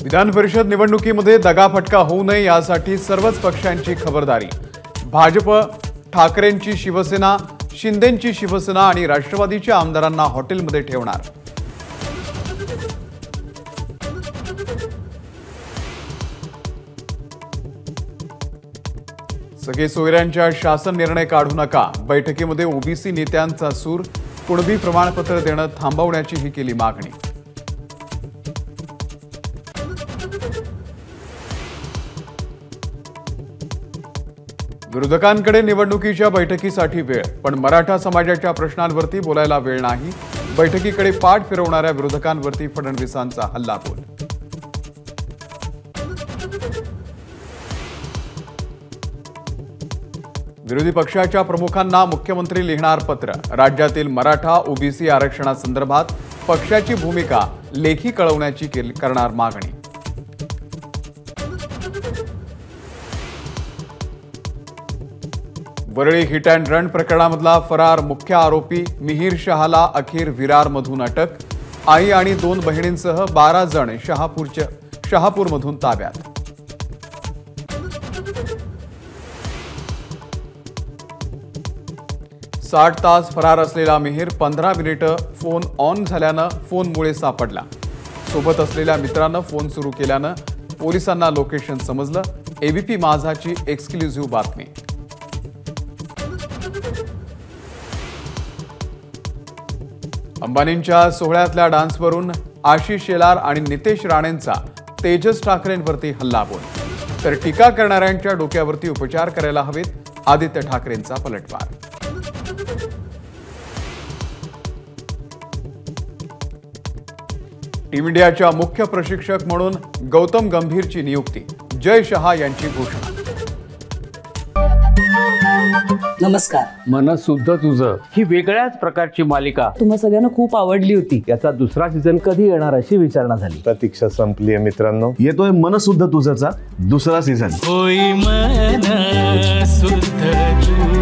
विधान परिषद निवडणुकीमध्ये दगाफटका होऊ नये यासाठी सर्वच पक्षांची खबरदारी। भाजप, ठाकरेंची शिवसेना, शिंदेंची शिवसेना आणि राष्ट्रवादीच्या आमदारांना हॉटेलमध्ये ठेवणार। सगळे सोयऱ्यांच्या शासन निर्णय काढू नका। बैठकीमध्ये ओबीसी नेत्यांचा सूर। कुणबी प्रमाणपत्र देणं थांबवण्याची ही केली मागणी। विरोधकांकडे निवडणुकीच्या बैठकीसाठी वेळ, पण मराठा समाजाच्या प्रश्नांवरती बोलायला वेळ नाही। बैठकीकडे पाठ फिरवणाऱ्या विरोधकांवरती फडणवीसांचा हल्लाबोल। विरोधी पक्षाच्या प्रमुखांना मुख्यमंत्री लिहिणार पत्र। राज्यातील मराठा ओबीसी आरक्षणासंदर्भात पक्षाची भूमिका लेखी कळवण्याची करणार मागणी। वरळी हिट अँड रन प्रकरणामधला फरार मुख्य आरोपी मिहीर शहाला अखेर विरारमधून अटक। आई आणि 2 बहिणींसह 12 जण शहापूरमधून ताब्यात। साठ तास फरार असलेला मिहीर 15 मिनिटं फोन ऑन झाल्यानं फोनमुळे सापडला। सोबत असलेल्या मित्रानं फोन सुरू केल्यानं पोलिसांना लोकेशन समजलं। एबीपी माझाची एक्सक्लुझिव्ह बातमी। अंबानींच्या सोहळ्यातल्या डान्सवरून आशिष शेलार आणि नितेश राणेंचा तेजस ठाकरेंवरती हल्लाबोल, तर टीका करणाऱ्यांच्या डोक्यावरती उपचार करायला हवेत, आदित्य ठाकरेंचा पलटवार। टीम इंडियाच्या मुख्य प्रशिक्षक म्हणून गौतम गंभीरची नियुक्ती। जय शहा यांची घोषणा। नमस्कार। मन सुद्धा तुझं ही वेगळ्याच प्रकारची मालिका तुम्हा सगळ्यांना खूप आवडली होती। याचा दुसरा सीझन कधी येणार अशी विचारणा झाली। प्रतीक्षा संपलीये मित्रांनो, येतोय मन सुद्धा तुझाचा दुसरा सीझन। होई मन सुद्धा